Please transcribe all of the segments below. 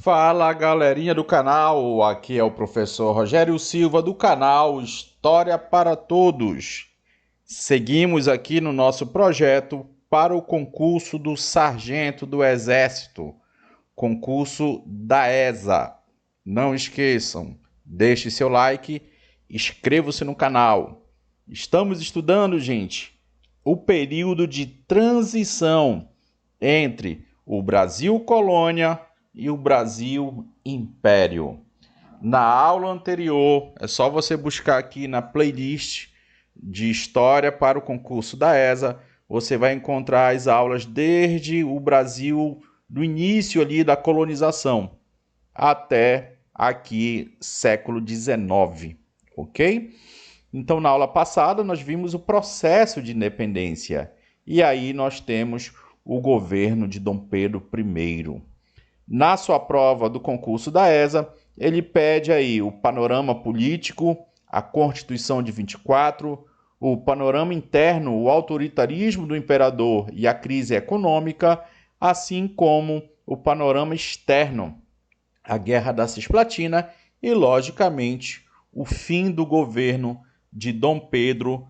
Fala galerinha do canal, aqui é o professor Rogério Silva do canal História para Todos. Seguimos aqui no nosso projeto para o concurso do Sargento do Exército, concurso da ESA. Não esqueçam, deixe seu like, inscreva-se no canal. Estamos estudando, gente, o período de transição entre o Brasil colônia e o Brasil Império. Na aula anterior, é só você buscar aqui na playlist de História para o concurso da ESA, você vai encontrar as aulas desde o Brasil, do início ali da colonização, até aqui século XIX, ok? Então, na aula passada, nós vimos o processo de independência, e aí nós temos o governo de Dom Pedro I. Na sua prova do concurso da ESA, ele pede aí o panorama político, a Constituição de 24, o panorama interno, o autoritarismo do imperador e a crise econômica, assim como o panorama externo, a Guerra da Cisplatina e, logicamente, o fim do governo de Dom Pedro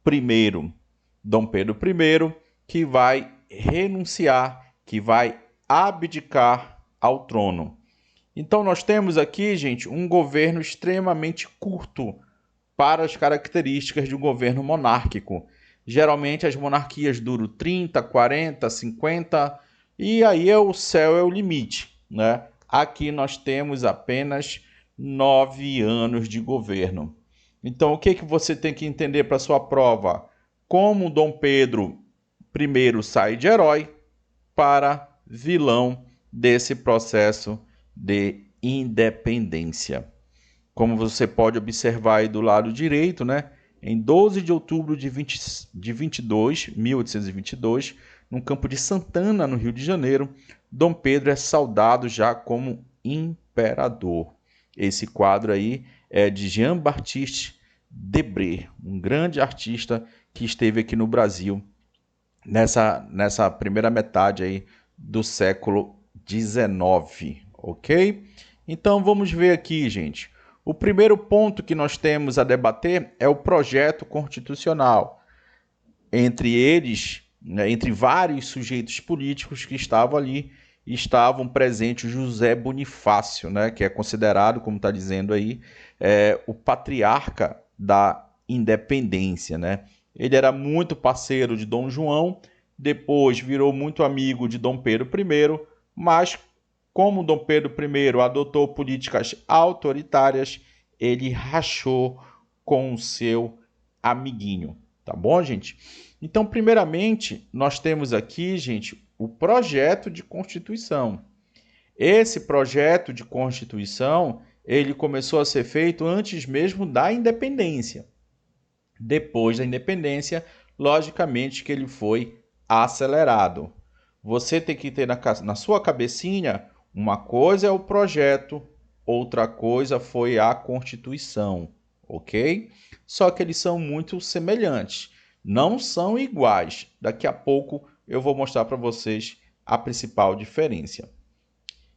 I. Dom Pedro I que vai renunciar, que vai abdicar ao trono. Então nós temos aqui, gente, um governo extremamente curto para as características de um governo monárquico. Geralmente as monarquias duram 30, 40, 50 e aí o céu é o limite, né? Aqui nós temos apenas 9 anos de governo. Então o que você tem que entender para a sua prova? Como Dom Pedro I sai de herói para vilão desse processo de independência. Como você pode observar aí do lado direito, né? Em 12 de outubro de 1822, no campo de Santana, no Rio de Janeiro, Dom Pedro é saudado já como imperador. Esse quadro aí é de Jean-Baptiste Debré, um grande artista que esteve aqui no Brasil nessa primeira metade aí do século XIX, ok? Então vamos ver aqui, gente. O primeiro ponto que nós temos a debater é o projeto constitucional. Entre eles, né, entre vários sujeitos políticos que estavam ali, estavam presentes José Bonifácio, né, que é considerado, como está dizendo aí, o patriarca da independência, né? Ele era muito parceiro de Dom João, depois virou muito amigo de Dom Pedro I, mas como Dom Pedro I adotou políticas autoritárias, ele rachou com o seu amiguinho, tá bom, gente? Então, primeiramente, nós temos aqui, gente, o projeto de Constituição. Esse projeto de Constituição, ele começou a ser feito antes mesmo da independência. Depois da independência, logicamente que ele foi acelerado. Você tem que ter na sua cabecinha, uma coisa é o projeto, outra coisa foi a Constituição, ok? Só que eles são muito semelhantes, não são iguais. Daqui a pouco eu vou mostrar para vocês a principal diferença.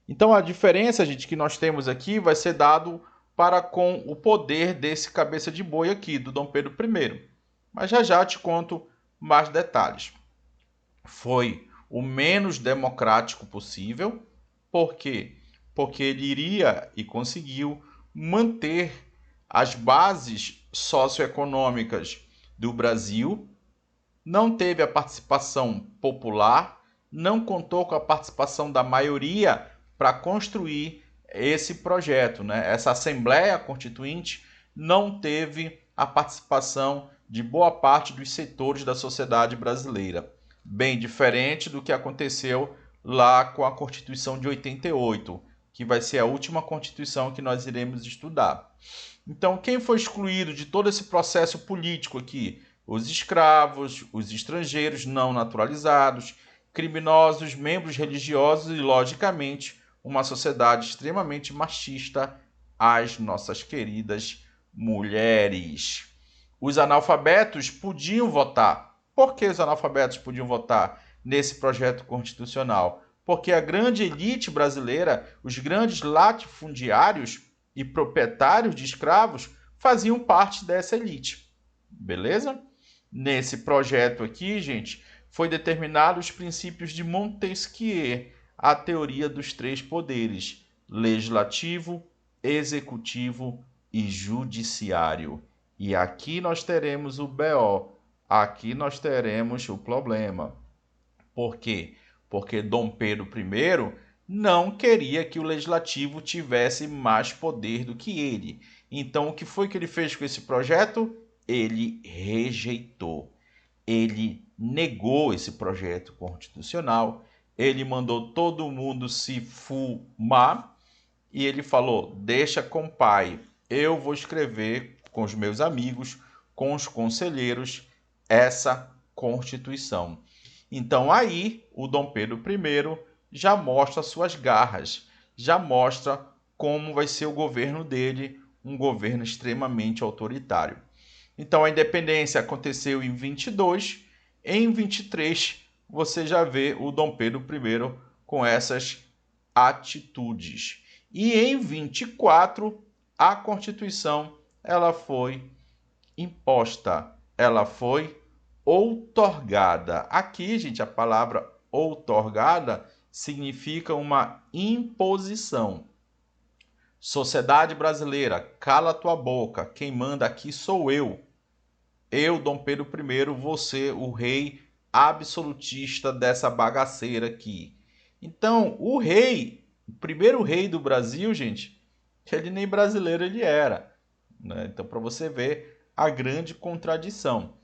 Então a diferença, gente, que nós temos aqui vai ser dado para com o poder desse cabeça de boi aqui, do Dom Pedro I. Mas já te conto mais detalhes. Foi o menos democrático possível. Por quê? Porque ele iria e conseguiu manter as bases socioeconômicas do Brasil, não teve a participação popular, não contou com a participação da maioria para construir esse projeto, né? Essa Assembleia Constituinte não teve a participação de boa parte dos setores da sociedade brasileira. Bem diferente do que aconteceu lá com a Constituição de 88, que vai ser a última Constituição que nós iremos estudar. Então, quem foi excluído de todo esse processo político aqui? Os escravos, os estrangeiros não naturalizados, criminosos, membros religiosos e, logicamente, uma sociedade extremamente machista, as nossas queridas mulheres. Os analfabetos podiam votar. Por que os analfabetos podiam votar nesse projeto constitucional? porque a grande elite brasileira, os grandes latifundiários e proprietários de escravos faziam parte dessa elite. Beleza? Nesse projeto aqui, gente, foi determinado os princípios de Montesquieu, a teoria dos três poderes: legislativo, executivo e judiciário. E aqui nós teremos o BO, aqui nós teremos o problema. Por quê? Porque Dom Pedro I não queria que o legislativo tivesse mais poder do que ele. Então, o que foi que ele fez com esse projeto? Ele rejeitou. Ele negou esse projeto constitucional. Ele mandou todo mundo se fumar e ele falou: deixa com o pai, eu vou escrever com os meus amigos, com os conselheiros, essa Constituição. Então aí o Dom Pedro I já mostra suas garras, já mostra como vai ser o governo dele, um governo extremamente autoritário. Então a independência aconteceu em 22, em 23 você já vê o Dom Pedro I com essas atitudes. E em 24 a Constituição ela foi imposta, ela foi outorgada. Aqui, gente, a palavra outorgada significa uma imposição. Sociedade brasileira, cala tua boca, quem manda aqui sou eu. Eu, Dom Pedro I, vou ser o rei absolutista dessa bagaceira aqui. Então, o rei, o primeiro rei do Brasil, gente, ele nem brasileiro ele era, né? Então, para você ver a grande contradição.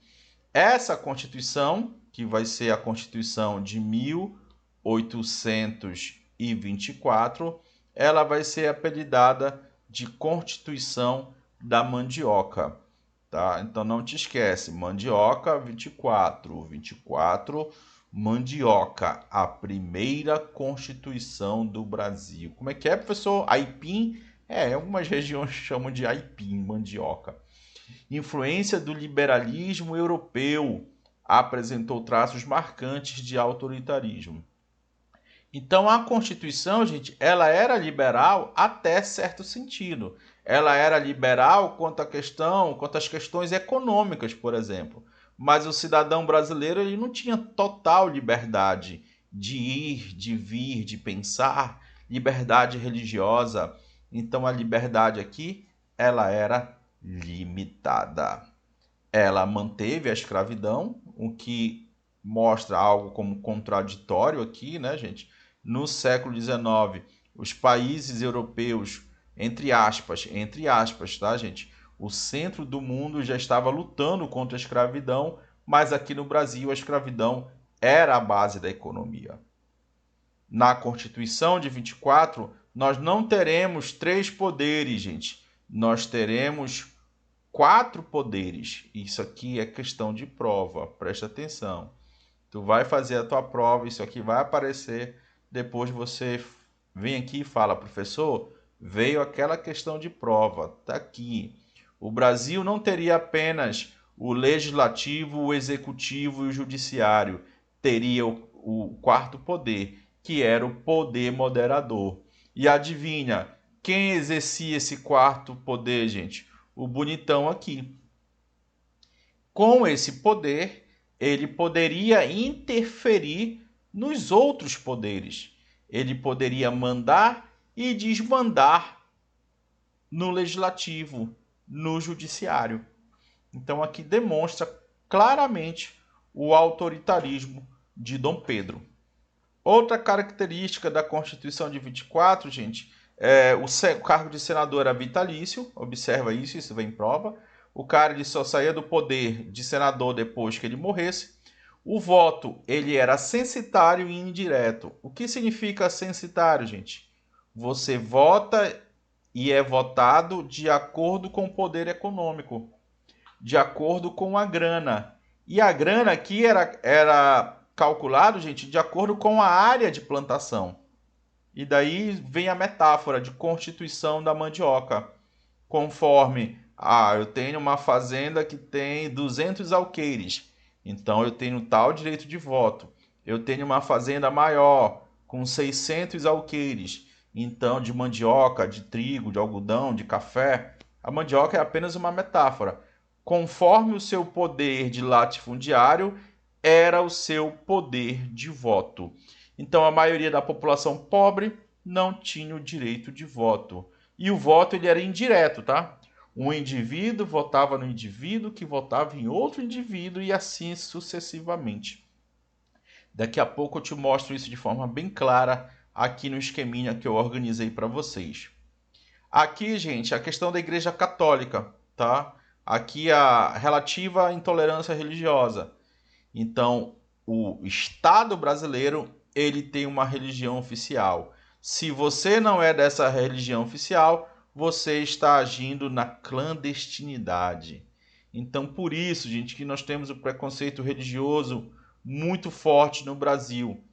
Essa Constituição, que vai ser a Constituição de 1824, ela vai ser apelidada de Constituição da Mandioca. Tá? Então não te esquece, Mandioca 24, Mandioca, a primeira Constituição do Brasil. Como é que é, professor? Aipim? Algumas regiões chamam de aipim, mandioca. Influência do liberalismo europeu, apresentou traços marcantes de autoritarismo. Então a Constituição, gente, ela era liberal até certo sentido. Ela era liberal quanto às questões econômicas, por exemplo. Mas o cidadão brasileiro ele não tinha total liberdade de ir, de vir, de pensar, liberdade religiosa. Então a liberdade aqui, ela era limitada. Ela manteve a escravidão, o que mostra algo como contraditório aqui, né, gente? No século XIX, os países europeus, entre aspas, tá, gente? O centro do mundo já estava lutando contra a escravidão, mas aqui no Brasil a escravidão era a base da economia. Na Constituição de 24, nós não teremos 3 poderes, gente. Nós teremos 4 poderes. Isso aqui é questão de prova, presta atenção. Tu vai fazer a tua prova, isso aqui vai aparecer, depois você vem aqui e fala: professor, veio aquela questão de prova, tá aqui. O Brasil não teria apenas o legislativo, o executivo e o judiciário, teria o 4º poder, que era o poder moderador. E adivinha, quem exercia esse 4º poder, gente? O bonitão aqui. Com esse poder, ele poderia interferir nos outros poderes. Ele poderia mandar e desmandar no legislativo, no judiciário. Então aqui demonstra claramente o autoritarismo de Dom Pedro. Outra característica da Constituição de 24, gente, o cargo de senador era vitalício. Observa isso, isso vem em prova. O cara ele só saía do poder de senador depois que ele morresse. O voto ele era censitário e indireto. O que significa censitário, gente? Você vota e é votado de acordo com o poder econômico, de acordo com a grana. E a grana aqui era calculado, gente, de acordo com a área de plantação. E daí vem a metáfora de constituição da mandioca. Conforme, eu tenho uma fazenda que tem 200 alqueires, então eu tenho tal direito de voto. Eu tenho uma fazenda maior, com 600 alqueires, então de mandioca, de trigo, de algodão, de café. A mandioca é apenas uma metáfora. Conforme o seu poder de latifundiário, era o seu poder de voto. Então a maioria da população pobre não tinha o direito de voto. E o voto ele era indireto, tá? Um indivíduo votava no indivíduo que votava em outro indivíduo e assim sucessivamente. Daqui a pouco eu te mostro isso de forma bem clara aqui no esqueminha que eu organizei para vocês. Aqui, gente, a questão da Igreja Católica, tá? Aqui a relativa intolerância religiosa. Então, o Estado brasileiro, ele tem uma religião oficial. Se você não é dessa religião oficial, você está agindo na clandestinidade. Então, por isso, gente, que nós temos o preconceito religioso muito forte no Brasil,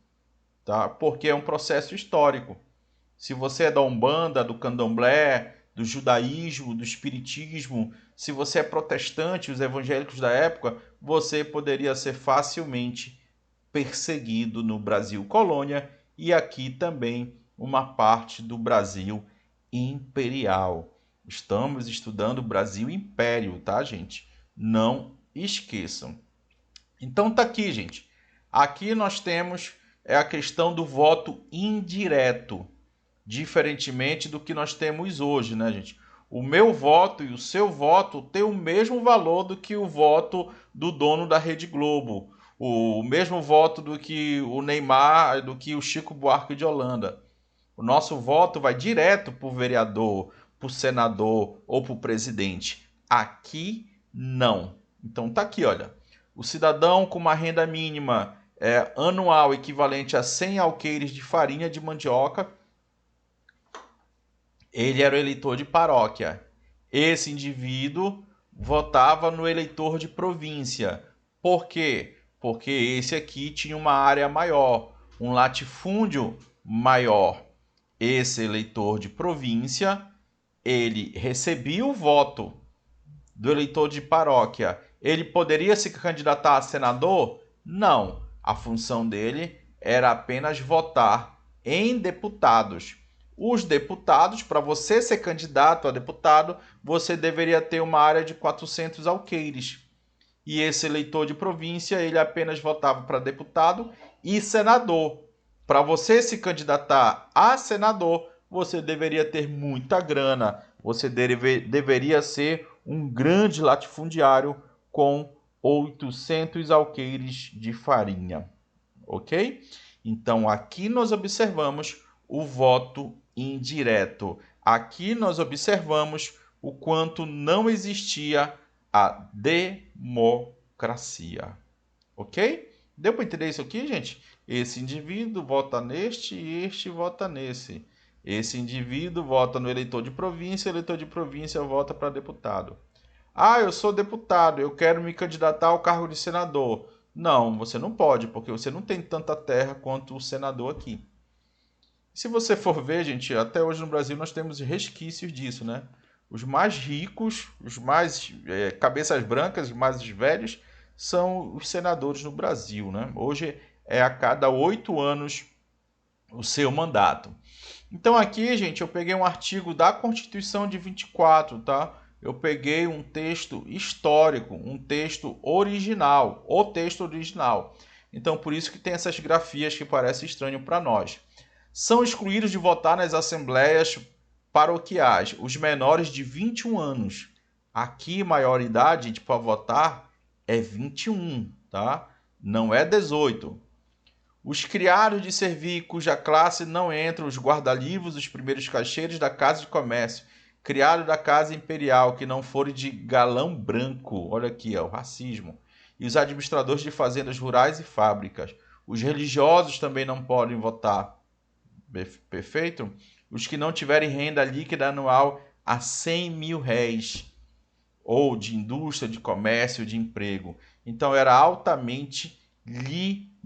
tá? Porque é um processo histórico. Se você é da Umbanda, do Candomblé, do judaísmo, do espiritismo, se você é protestante, os evangélicos da época, você poderia ser facilmente perseguido no Brasil colônia e aqui também uma parte do Brasil imperial. Estamos estudando o Brasil Império, tá, gente? Não esqueçam. Então tá aqui, gente. Aqui nós temos a questão do voto indireto, diferentemente do que nós temos hoje, né, gente? O meu voto e o seu voto têm o mesmo valor do que o voto do dono da Rede Globo, o mesmo voto do que o Neymar, do que o Chico Buarque de Holanda. O nosso voto vai direto para o vereador, para o senador ou para o presidente. Aqui, não. Então tá aqui, olha. O cidadão com uma renda mínima anual equivalente a 100 alqueires de farinha de mandioca, ele era o eleitor de paróquia. Esse indivíduo votava no eleitor de província. Por quê? Porque esse aqui tinha uma área maior, um latifúndio maior. Esse eleitor de província, ele recebia o voto do eleitor de paróquia. Ele poderia se candidatar a senador? Não. A função dele era apenas votar em deputados. Os deputados, para você ser candidato a deputado, você deveria ter uma área de 400 alqueires. E esse eleitor de província, ele apenas votava para deputado e senador. Para você se candidatar a senador, você deveria ter muita grana. Você deveria ser um grande latifundiário com 800 alqueires de farinha. Ok? Então, aqui nós observamos o voto indireto. Aqui nós observamos o quanto não existia a democracia. Ok? Deu para entender isso aqui, gente? Esse indivíduo vota neste e este vota nesse. Esse indivíduo vota no eleitor de província, o eleitor de província vota para deputado. Ah, eu sou deputado, eu quero me candidatar ao cargo de senador. Não, você não pode, porque você não tem tanta terra quanto o senador aqui. Se você for ver, gente, até hoje no Brasil nós temos resquícios disso, né? Os mais ricos, os mais cabeças brancas, os mais velhos, são os senadores no Brasil, né? Hoje é a cada 8 anos o seu mandato. Então aqui, gente, eu peguei um artigo da Constituição de 24, tá? Eu peguei um texto histórico, um texto original, o texto original. Então por isso que tem essas grafias que parecem estranho para nós. São excluídos de votar nas assembleias paroquiais os menores de 21 anos. Aqui, maioridade para votar é 21, tá? Não é 18. Os criados de servir cuja classe não entram os guarda-livros, os primeiros caixeiros da casa de comércio, criado da casa imperial, que não forem de galão branco. Olha aqui, ó, o racismo. E os administradores de fazendas rurais e fábricas. Os religiosos também não podem votar. Perfeito? Os que não tiverem renda líquida anual a 100 mil réis, ou de indústria, de comércio, de emprego. Então era altamente limitado.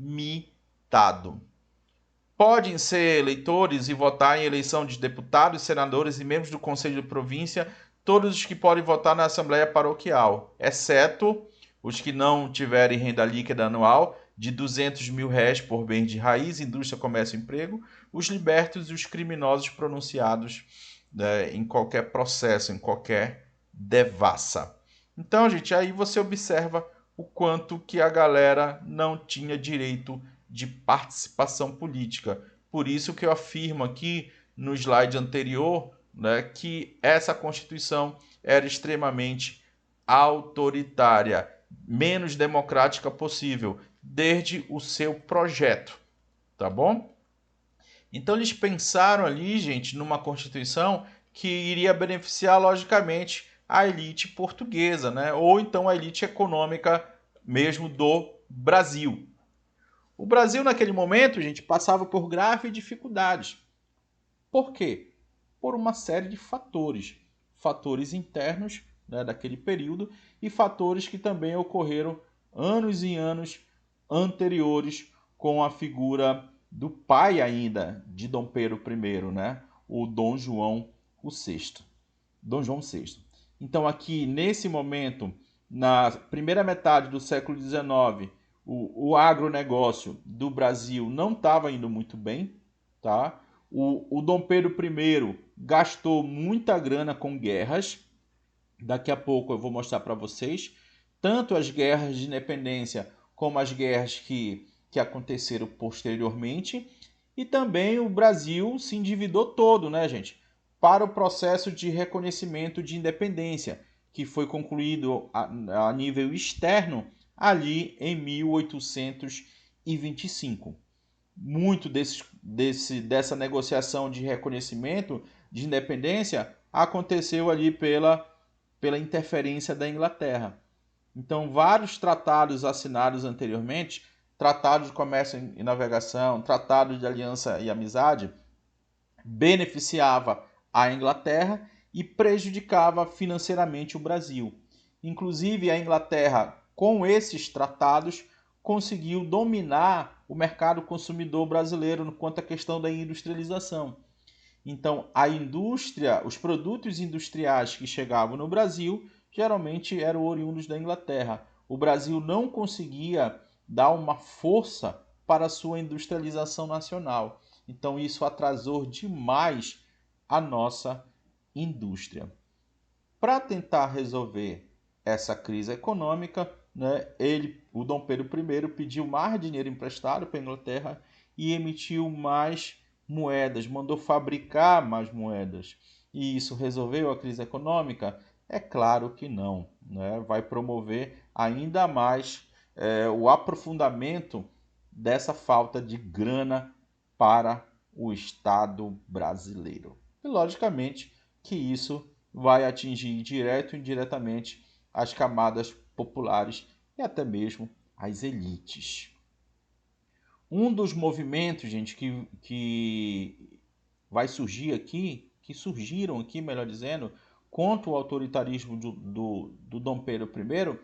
Podem ser eleitores e votar em eleição de deputados, senadores e membros do Conselho de Província, todos os que podem votar na Assembleia Paroquial, exceto os que não tiverem renda líquida anual de 200 mil réis por bem de raiz, indústria, comércio e emprego, os libertos e os criminosos pronunciados, né, em qualquer processo, em qualquer devassa. Então, gente, aí você observa o quanto que a galera não tinha direito de participação política. Por isso que eu afirmo aqui no slide anterior, né, que essa Constituição era extremamente autoritária, menos democrática possível, desde o seu projeto, tá bom? Então eles pensaram ali, gente, numa Constituição que iria beneficiar, logicamente, a elite portuguesa, né? Ou então a elite econômica mesmo do Brasil. O Brasil, naquele momento, gente, passava por graves dificuldades. Por quê? Por uma série de fatores. Fatores internos, né, daquele período e fatores que também ocorreram anos e anos anteriores com a figura do pai ainda de Dom Pedro I, né? O Dom João VI. Dom João VI. Então aqui, nesse momento, na primeira metade do século XIX, o agronegócio do Brasil não estava indo muito bem, tá? O Dom Pedro I gastou muita grana com guerras. Daqui a pouco eu vou mostrar para vocês tanto as guerras de independência como as guerras que aconteceram posteriormente. E também o Brasil se endividou todo, né, gente? Para o processo de reconhecimento de independência, que foi concluído a nível externo ali em 1825. Muito dessa negociação de reconhecimento de independência aconteceu ali pela interferência da Inglaterra. Então, vários tratados assinados anteriormente, tratados de comércio e navegação, tratados de aliança e amizade, beneficiava a Inglaterra e prejudicava financeiramente o Brasil. Inclusive, a Inglaterra, com esses tratados, conseguiu dominar o mercado consumidor brasileiro quanto à questão da industrialização. Então, a indústria, os produtos industriais que chegavam no Brasil, geralmente eram oriundos da Inglaterra. O Brasil não conseguia dar uma força para a sua industrialização nacional. Então, isso atrasou demais a nossa indústria. Para tentar resolver essa crise econômica, né, o Dom Pedro I pediu mais dinheiro emprestado para a Inglaterra e emitiu mais moedas, mandou fabricar mais moedas. E isso resolveu a crise econômica? É claro que não, né? Vai promover ainda mais o aprofundamento dessa falta de grana para o Estado brasileiro. E, logicamente, que isso vai atingir direto e indiretamente as camadas populares e até mesmo as elites. Um dos movimentos, gente, que vai surgir aqui, que surgiram aqui, melhor dizendo, contra o autoritarismo do Dom Pedro I,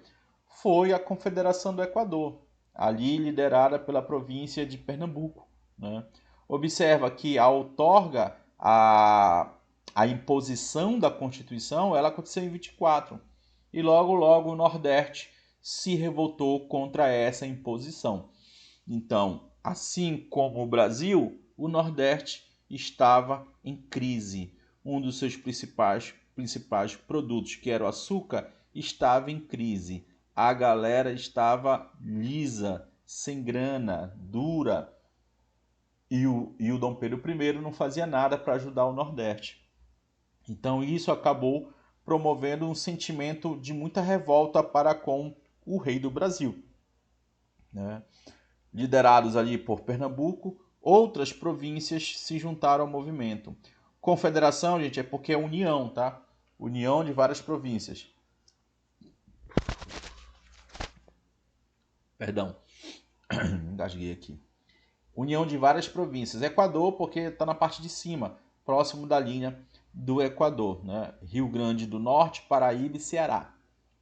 foi a Confederação do Equador, ali liderada pela província de Pernambuco, né? Observa que a outorga, a imposição da Constituição, ela aconteceu em 24. E logo o Nordeste se revoltou contra essa imposição. Então, assim como o Brasil, o Nordeste estava em crise. Um dos seus principais produtos, que era o açúcar, estava em crise. A galera estava lisa, sem grana, dura. E o Dom Pedro I não fazia nada para ajudar o Nordeste. Então isso acabou promovendo um sentimento de muita revolta para com o rei do Brasil, né? Liderados ali por Pernambuco, outras províncias se juntaram ao movimento. Confederação, gente, é porque é união, tá? União de várias províncias. Perdão, engasguei aqui. União de várias províncias. Equador, porque está na parte de cima, próximo da linha do Equador, né? Rio Grande do Norte, Paraíba e Ceará.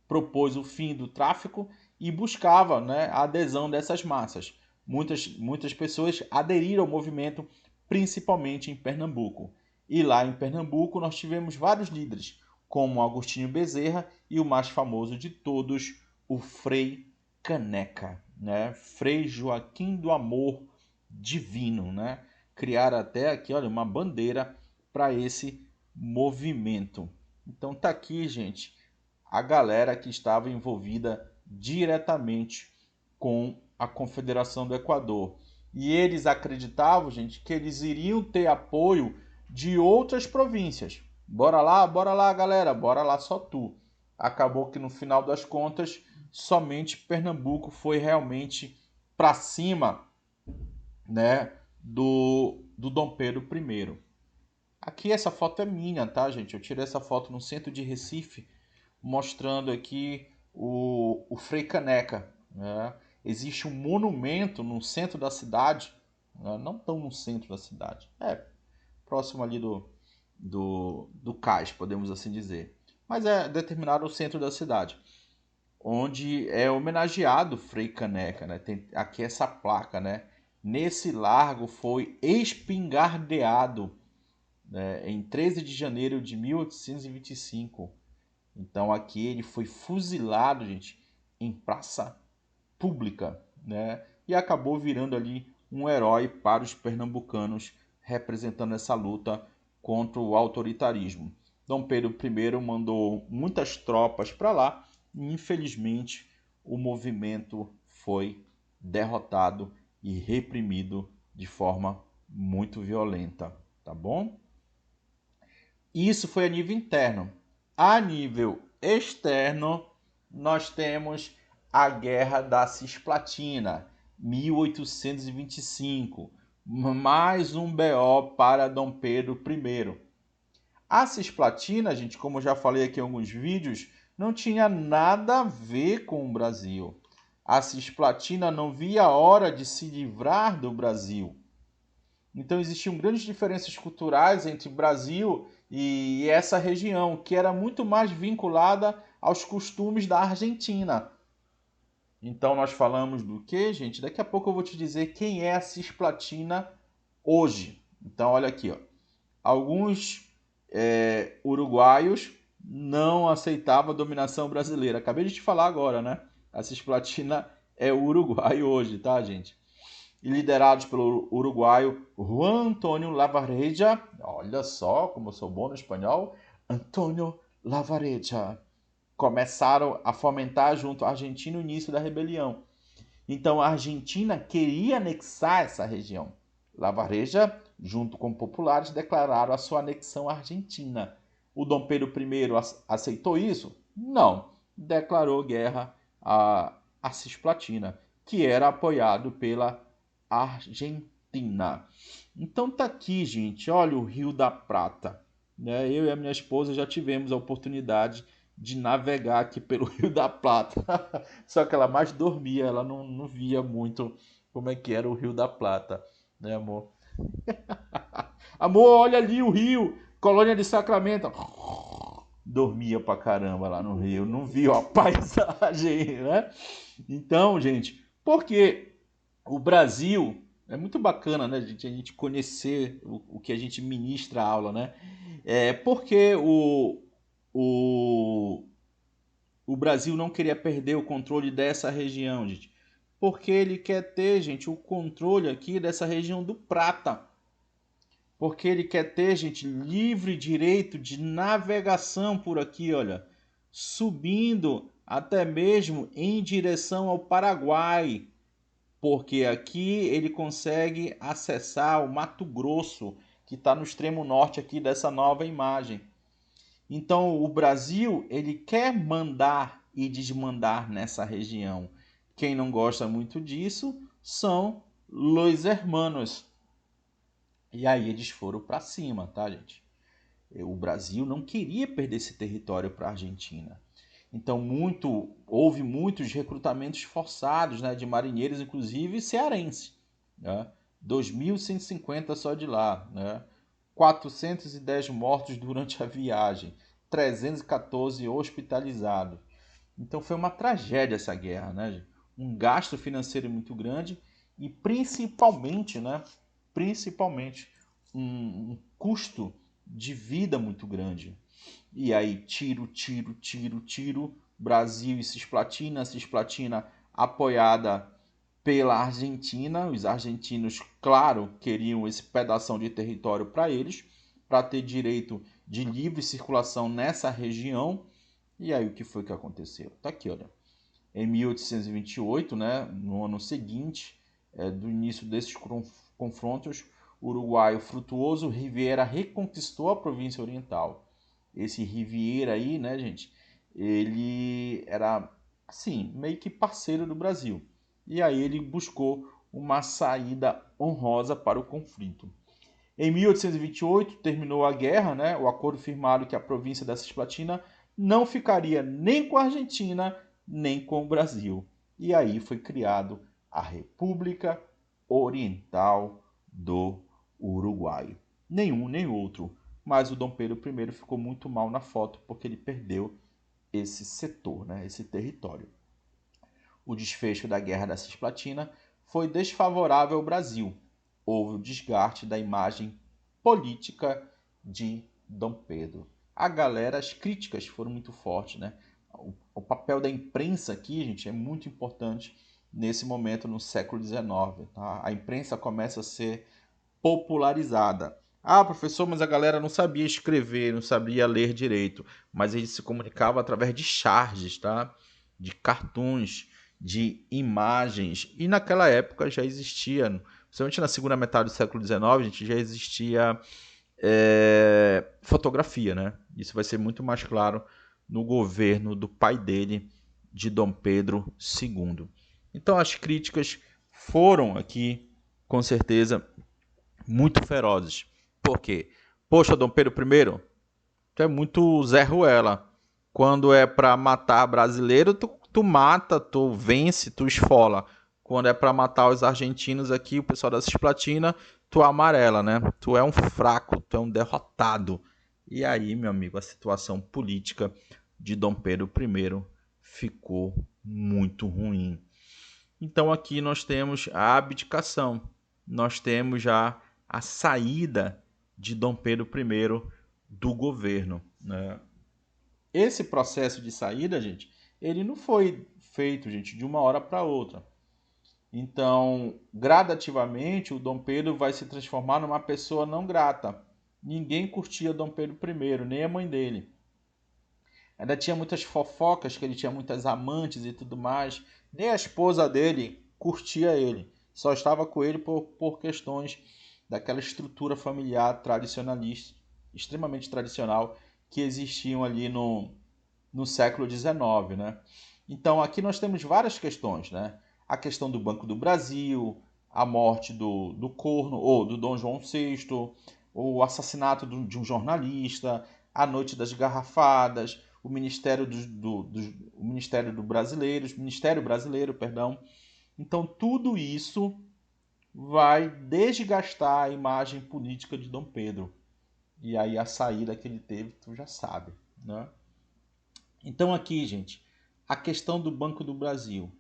Propôs o fim do tráfico e buscava, né, a adesão dessas massas. Muitas pessoas aderiram ao movimento, principalmente em Pernambuco. E lá em Pernambuco nós tivemos vários líderes, como Agostinho Bezerra e o mais famoso de todos, o Frei Caneca, né? Frei Joaquim do Amor Divino, né? Criaram até aqui, olha, uma bandeira para esse movimento. Então tá aqui, gente, a galera que estava envolvida diretamente com a Confederação do Equador. E eles acreditavam, gente, que eles iriam ter apoio de outras províncias. Bora lá, galera, bora lá só tu. Acabou que no final das contas, somente Pernambuco foi realmente para cima, né, do Dom Pedro I. Aqui essa foto é minha, tá, gente? Eu tirei essa foto no centro de Recife, mostrando aqui o Frei Caneca, né? Existe um monumento no centro da cidade, né? Não tão no centro da cidade, próximo ali do cais, podemos assim dizer. Mas é determinado no centro da cidade, onde é homenageado Frei Caneca, né? Tem aqui essa placa, né? Nesse largo foi espingardeado, né, em 13 de janeiro de 1825. Então aqui ele foi fuzilado, gente, em praça pública, né? E acabou virando ali um herói para os pernambucanos, representando essa luta contra o autoritarismo. Dom Pedro I mandou muitas tropas para lá e, infelizmente, o movimento foi derrotado e reprimido de forma muito violenta, tá bom? Isso foi a nível interno. A nível externo, nós temos a Guerra da Cisplatina, 1825. Mais um BO para Dom Pedro I. A Cisplatina, gente, como eu já falei aqui em alguns vídeos, não tinha nada a ver com o Brasil. A Cisplatina não via a hora de se livrar do Brasil. Então existiam grandes diferenças culturais entre o Brasil e essa região, que era muito mais vinculada aos costumes da Argentina. Então nós falamos do que, gente? Daqui a pouco eu vou te dizer quem é a Cisplatina hoje. Então olha aqui, ó. Alguns uruguaios não aceitavam a dominação brasileira. Acabei de te falar agora, né? A Cisplatina é o Uruguai hoje, tá, gente? E liderados pelo uruguaio Juan Antônio Lavareja. Olha só como eu sou bom no espanhol. Antônio Lavareja. Começaram a fomentar junto à Argentina o início da rebelião. Então a Argentina queria anexar essa região. Lavareja, junto com populares, declararam a sua anexão à Argentina. O Dom Pedro I aceitou isso? Não. Declarou guerra à Cisplatina, que era apoiado pela Argentina. Então tá aqui, gente, olha o Rio da Prata. Né? Eu e a minha esposa já tivemos a oportunidade de navegar aqui pelo Rio da Prata. Só que ela mais dormia, ela não via muito como é que era o Rio da Plata, né, amor? Amor, olha ali o rio, Colônia de Sacramento. Dormia pra caramba lá no Rio, não viu a paisagem, né? Então, gente, porque o Brasil é muito bacana, né, gente, a gente conhecer o que a gente ministra a aula, né? Porque o, o Brasil não queria perder o controle dessa região, gente. Porque ele quer ter, gente, o controle aqui dessa região do Prata. Porque ele quer ter, gente, livre direito de navegação por aqui, olha. Subindo até mesmo em direção ao Paraguai. Porque aqui ele consegue acessar o Mato Grosso, que está no extremo norte aqui dessa nova imagem. Então o Brasil ele quer mandar e desmandar nessa região. Quem não gosta muito disso são os hermanos. E aí eles foram para cima, tá, gente? O Brasil não queria perder esse território para a Argentina. Então houve muitos recrutamentos forçados, né, de marinheiros, inclusive cearenses. Né? 2.150 só de lá. Né? 410 mortos durante a viagem. 314 hospitalizados. Então foi uma tragédia essa guerra. Né? Um gasto financeiro muito grande e principalmente, né, principalmente um custo de vida muito grande. E aí, tiro, Brasil e Cisplatina apoiada pela Argentina. Os argentinos, claro, queriam esse pedação de território para eles, para ter direito de livre circulação nessa região. E aí o que foi que aconteceu? Tá aqui, olha. Em 1828, né, no ano seguinte, do início desses confrontos, o uruguaio Frutuoso Rivera reconquistou a província oriental. Esse Rivera aí, né, gente, ele era, assim, meio que parceiro do Brasil. E aí ele buscou uma saída honrosa para o conflito. Em 1828, terminou a guerra, né? O acordo firmado que a província da Cisplatina não ficaria nem com a Argentina, nem com o Brasil. E aí foi criado a República Oriental do Uruguai. Nenhum nem outro. Mas o Dom Pedro I ficou muito mal na foto porque ele perdeu esse setor, né? Esse território. O desfecho da Guerra da Cisplatina foi desfavorável ao Brasil. Houve o desgaste da imagem política de Dom Pedro. As críticas foram muito fortes, né? O papel da imprensa aqui, gente, é muito importante nesse momento no século XIX. Tá? A imprensa começa a ser popularizada. Ah, professor, mas a galera não sabia escrever, não sabia ler direito, mas eles se comunicavam através de charges, tá? De cartoons, de imagens. E naquela época já existia, principalmente na segunda metade do século XIX, gente, já existia fotografia, né? Isso vai ser muito mais claro no governo do pai dele, de Dom Pedro II. Então as críticas foram aqui, com certeza, muito ferozes. Por quê? Poxa, Dom Pedro I, tu é muito Zé Ruela. Quando é para matar brasileiro, tu mata, tu vence, tu esfola. Quando é para matar os argentinos aqui, o pessoal da Cisplatina, tu amarela, né? Tu é um fraco, tu é um derrotado. E aí, meu amigo, a situação política de Dom Pedro I ficou muito ruim. Então aqui nós temos a abdicação, nós temos já a saída de Dom Pedro I do governo, né? Esse processo de saída, gente, ele não foi feito, gente, de uma hora para outra. Então, gradativamente, o Dom Pedro vai se transformar numa pessoa não grata. Ninguém curtia Dom Pedro I, nem a mãe dele. Ainda tinha muitas fofocas, que ele tinha muitas amantes e tudo mais. Nem a esposa dele curtia ele. Só estava com ele por questões daquela estrutura familiar tradicionalista, extremamente tradicional, que existiam ali no século XIX, né? Então aqui nós temos várias questões, né? A questão do Banco do Brasil, a morte do Corno, ou do Dom João VI, o assassinato de um jornalista, a Noite das Garrafadas, o Ministério Brasileiro, perdão. Então tudo isso vai desgastar a imagem política de Dom Pedro. E aí a saída que ele teve, tu já sabe, né? Então aqui, gente, a questão do Banco do Brasil.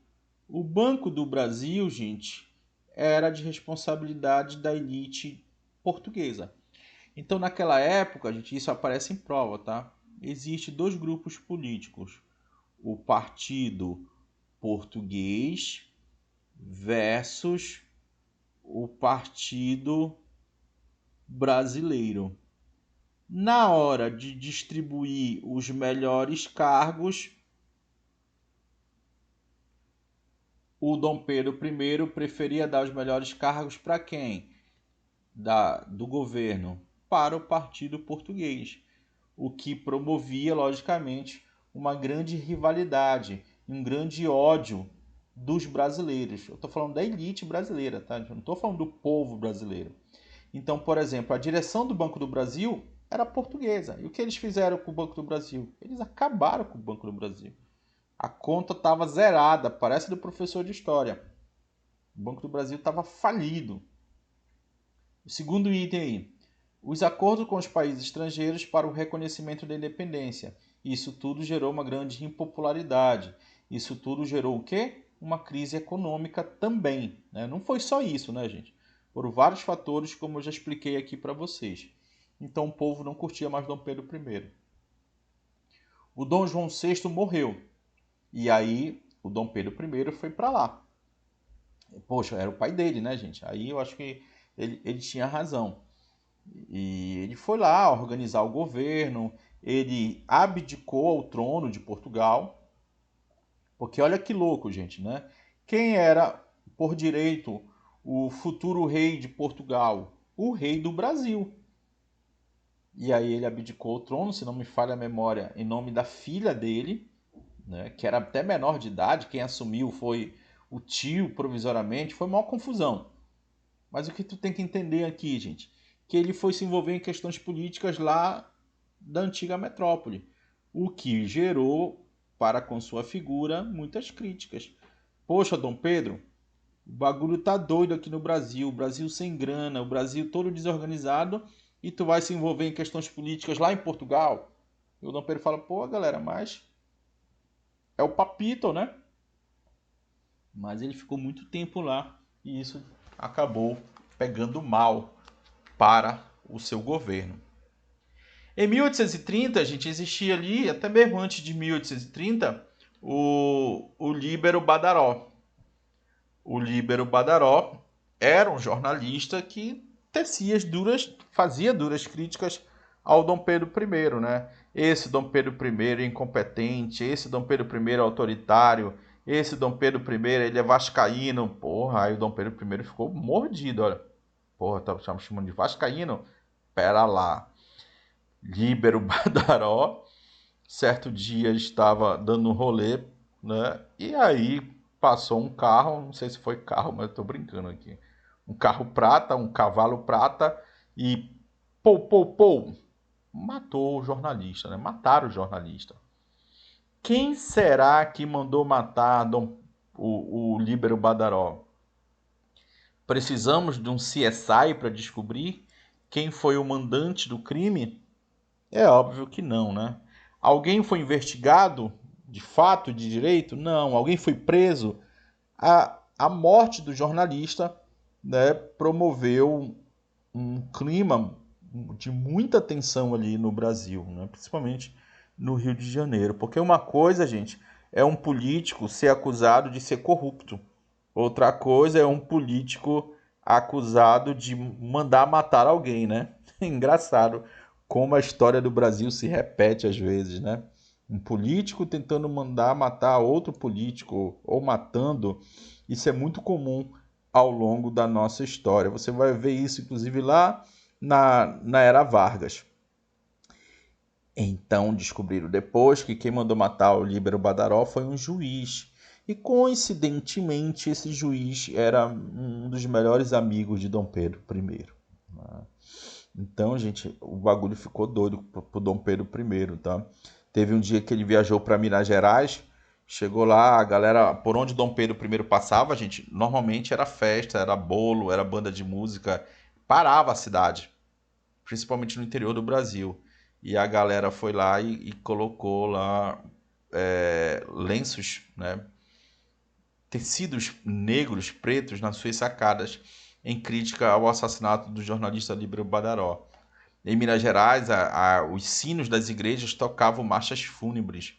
O Banco do Brasil, gente, era de responsabilidade da elite portuguesa. Então, naquela época, gente, isso aparece em prova, tá? Existem dois grupos políticos: o Partido Português versus o Partido Brasileiro. Na hora de distribuir os melhores cargos, o Dom Pedro I preferia dar os melhores cargos para quem? Do governo, para o Partido Português, o que promovia, logicamente, uma grande rivalidade, um grande ódio dos brasileiros. Eu estou falando da elite brasileira, tá? Eu não estou falando do povo brasileiro. Então, por exemplo, a direção do Banco do Brasil era portuguesa. E o que eles fizeram com o Banco do Brasil? Eles acabaram com o Banco do Brasil. A conta estava zerada, parece do professor de história. O Banco do Brasil estava falido. O segundo item aí, os acordos com os países estrangeiros para o reconhecimento da independência. Isso tudo gerou uma grande impopularidade. Isso tudo gerou o quê? Uma crise econômica também, né? Não foi só isso, né, gente? Por vários fatores, como eu já expliquei aqui para vocês. Então o povo não curtia mais Dom Pedro I. O Dom João VI morreu. E aí o Dom Pedro I foi para lá. Poxa, era o pai dele, né, gente? Aí eu acho que ele tinha razão. E ele foi lá organizar o governo, ele abdicou ao trono de Portugal, porque olha que louco, gente, né? Quem era, por direito, o futuro rei de Portugal? O rei do Brasil. E aí ele abdicou o trono, se não me falha a memória, em nome da filha dele, né, que era até menor de idade. Quem assumiu foi o tio provisoriamente. Foi uma confusão. Mas o que tu tem que entender aqui, gente, que ele foi se envolver em questões políticas lá da antiga metrópole, o que gerou para com sua figura muitas críticas. Poxa, Dom Pedro, o bagulho tá doido aqui no Brasil, o Brasil sem grana, o Brasil todo desorganizado, e tu vai se envolver em questões políticas lá em Portugal? E o Dom Pedro fala, pô, galera, mas é o papito, né? Mas ele ficou muito tempo lá e isso acabou pegando mal para o seu governo. Em 1830, a gente existia ali, até mesmo antes de 1830, o Líbero Badaró. O Líbero Badaró era um jornalista que fazia duras críticas ao Dom Pedro I, né? Esse Dom Pedro I é incompetente, esse Dom Pedro I é autoritário, esse Dom Pedro I ele é vascaíno. Porra, aí o Dom Pedro I ficou mordido, olha. Porra, tá me chamando de vascaíno? Pera lá. Líbero Badaró, certo dia estava dando um rolê, né? E aí passou um carro, não sei se foi carro, mas eu tô brincando aqui. Um carro prata, um cavalo prata e pou, matou o jornalista, né? Mataram o jornalista. Quem será que mandou matar o Líbero Badaró? Precisamos de um CSI para descobrir quem foi o mandante do crime? É óbvio que não, né? Alguém foi investigado de fato, de direito? Não. Alguém foi preso? A morte do jornalista, né, promoveu um clima de muita tensão ali no Brasil, né, principalmente no Rio de Janeiro. Porque uma coisa, gente, é um político ser acusado de ser corrupto. Outra coisa é um político acusado de mandar matar alguém, né? Engraçado como a história do Brasil se repete às vezes, né? Um político tentando mandar matar outro político ou matando, isso é muito comum ao longo da nossa história. Você vai ver isso, inclusive, lá na Era Vargas. Então descobriram depois que quem mandou matar o Líbero Badaró foi um juiz. E coincidentemente esse juiz era um dos melhores amigos de Dom Pedro I. Então, gente, o bagulho ficou doido pro Dom Pedro I, tá? Teve um dia que ele viajou para Minas Gerais, chegou lá, a galera, por onde Dom Pedro I passava, gente, normalmente era festa, era bolo, era banda de música, parava a cidade, principalmente no interior do Brasil. E a galera foi lá e colocou lá lenços, né, tecidos negros, pretos nas suas sacadas, em crítica ao assassinato do jornalista Líbero Badaró. Em Minas Gerais, os sinos das igrejas tocavam marchas fúnebres.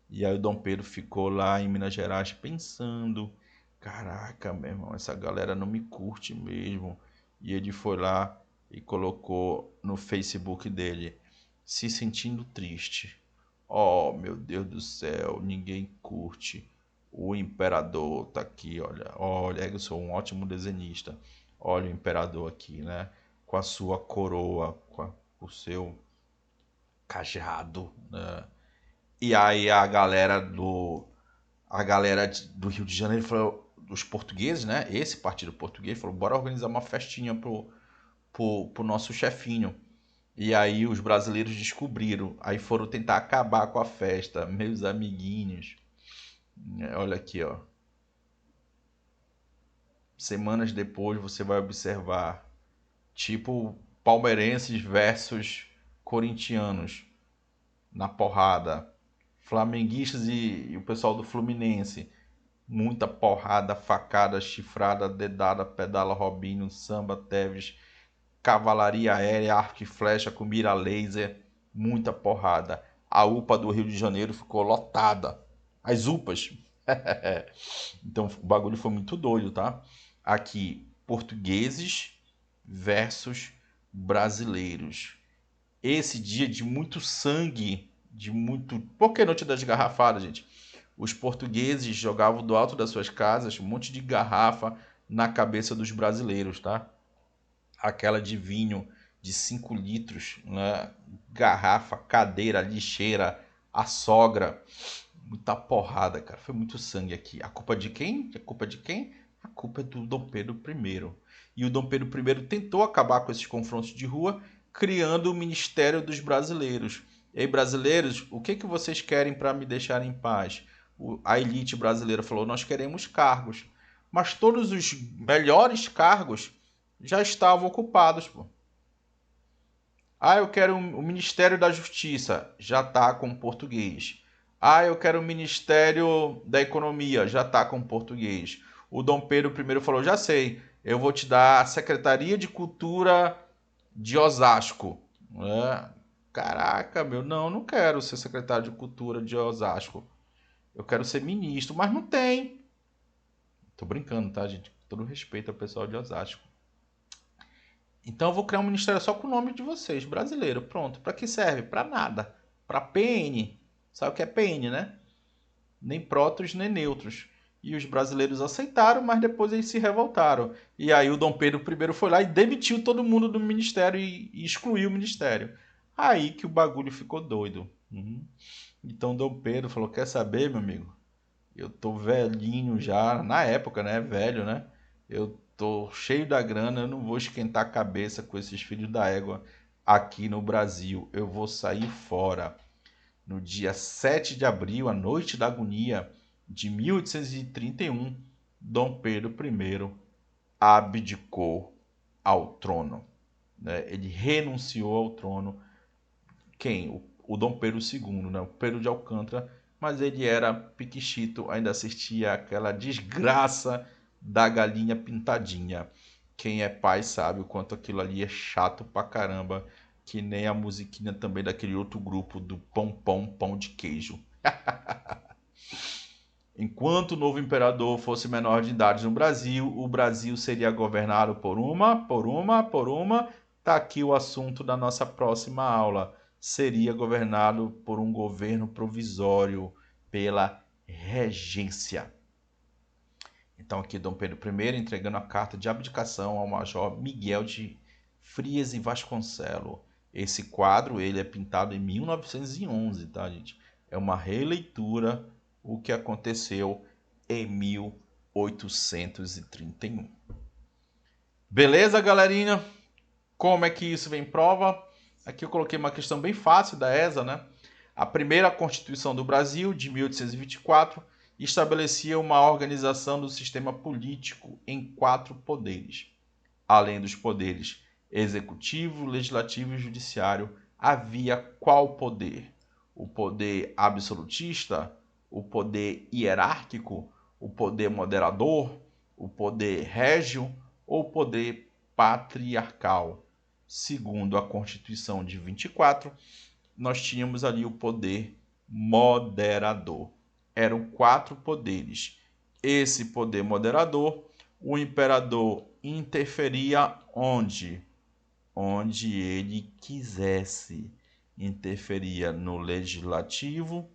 E aí o Dom Pedro ficou lá em Minas Gerais pensando, caraca, meu irmão, essa galera não me curte mesmo. E ele foi lá e colocou no Facebook dele, se sentindo triste. Oh, meu Deus do céu, ninguém curte. O imperador tá aqui, olha. Olha, eu sou um ótimo desenhista. Olha o imperador aqui, né? Com a sua coroa, com o seu cajado, né? E aí a galera do Rio de Janeiro falou, dos portugueses, né? Esse partido português falou, bora organizar uma festinha pro nosso chefinho. E aí os brasileiros descobriram, aí foram tentar acabar com a festa, meus amiguinhos. Olha aqui, ó. Semanas depois você vai observar, tipo palmeirenses versus corintianos na porrada, flamenguistas e o pessoal do Fluminense, muita porrada, facada, chifrada, dedada, pedala, Robinho, samba, Teves, cavalaria aérea, arco e flecha com mira laser, muita porrada. A UPA do Rio de Janeiro ficou lotada. As UPAs Então o bagulho foi muito doido, tá? Aqui, portugueses versus brasileiros. Esse dia de muito sangue, de muito. Por que noite das garrafadas, gente? Os portugueses jogavam do alto das suas casas um monte de garrafa na cabeça dos brasileiros, tá? Aquela de vinho de 5 litros, né? Garrafa, cadeira, lixeira, a sogra. Muita porrada, cara. Foi muito sangue aqui. A culpa de quem? A culpa de quem? A culpa é do Dom Pedro I. E o Dom Pedro I tentou acabar com esses confrontos de rua, criando o Ministério dos Brasileiros. E aí, brasileiros, o que vocês querem para me deixar em paz? A elite brasileira falou: nós queremos cargos. Mas todos os melhores cargos já estavam ocupados, pô. Ah, eu quero o Ministério da Justiça, já está com português. Ah, eu quero o Ministério da Economia, já está com português. O Dom Pedro I falou: já sei, eu vou te dar a Secretaria de Cultura de Osasco. É, caraca, meu, não quero ser secretário de Cultura de Osasco. Eu quero ser ministro, mas não tem. Tô brincando, tá, gente? Com todo respeito ao pessoal de Osasco. Então eu vou criar um ministério só com o nome de vocês, brasileiro. Pronto. Para que serve? Para nada. Para PN. Sabe o que é PN, né? Nem prótons nem neutros. E os brasileiros aceitaram, mas depois eles se revoltaram. E aí o Dom Pedro I foi lá e demitiu todo mundo do ministério e excluiu o ministério. Aí que o bagulho ficou doido. Uhum. Então Dom Pedro falou: quer saber, meu amigo? Eu tô velhinho já, na época, né? Velho, né? Eu tô cheio da grana, eu não vou esquentar a cabeça com esses filhos da égua aqui no Brasil. Eu vou sair fora. No dia 7 de abril, a noite da agonia de 1831, Dom Pedro I abdicou ao trono, né? Ele renunciou ao trono. Quem? O Dom Pedro II, né? O Pedro de Alcântara, mas ele era piquichito, ainda assistia aquela desgraça da galinha pintadinha. Quem é pai sabe o quanto aquilo ali é chato pra caramba, que nem a musiquinha também daquele outro grupo do Pão Pão Pão de Queijo. Enquanto o novo imperador fosse menor de idade no Brasil, o Brasil seria governado por uma. Tá aqui o assunto da nossa próxima aula. Seria governado por um governo provisório, pela regência. Então aqui Dom Pedro I entregando a carta de abdicação ao Major Miguel de Frias e Vasconcelo. Esse quadro ele é pintado em 1911, tá, gente? É uma releitura o que aconteceu em 1831. Beleza, galerinha? Como é que isso vem em prova? Aqui eu coloquei uma questão bem fácil da ESA, né? A primeira Constituição do Brasil, de 1824, estabelecia uma organização do sistema político em 4 poderes. Além dos poderes executivo, legislativo e judiciário, havia qual poder? O poder absolutista, o poder hierárquico, o poder moderador, o poder régio ou o poder patriarcal. Segundo a Constituição de 24, nós tínhamos ali o poder moderador. Eram 4 poderes. Esse poder moderador, o imperador interferia onde? Onde ele quisesse. Interferia no legislativo,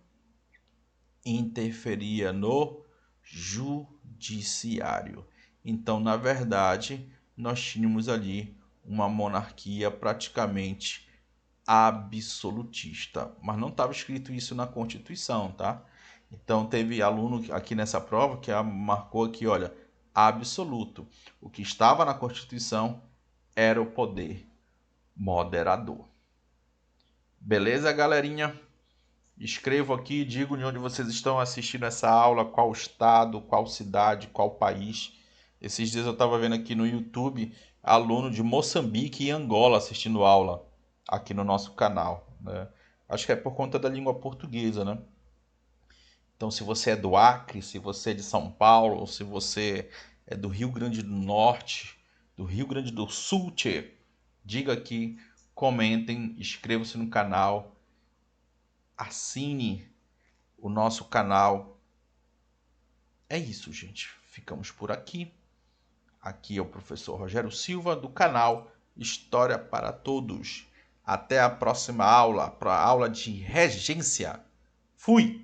interferia no judiciário. Então, na verdade, nós tínhamos ali uma monarquia praticamente absolutista, mas não estava escrito isso na Constituição, tá? Então teve aluno aqui nessa prova que marcou aqui, olha, absoluto. O que estava na Constituição era o poder moderador. Beleza, galerinha? Escrevo aqui, digo de onde vocês estão assistindo essa aula, qual estado, qual cidade, qual país. Esses dias eu estava vendo aqui no YouTube aluno de Moçambique e Angola assistindo aula aqui no nosso canal, né? Acho que é por conta da língua portuguesa, né? Então, se você é do Acre, se você é de São Paulo, ou se você é do Rio Grande do Norte, do Rio Grande do Sul, diga aqui, comentem, inscrevam-se no canal, assine o nosso canal é isso, gente. Ficamos por aqui. Aqui é o professor Rogério Silva, do canal História para Todos. Até a próxima aula, para a aula de regência. Fui!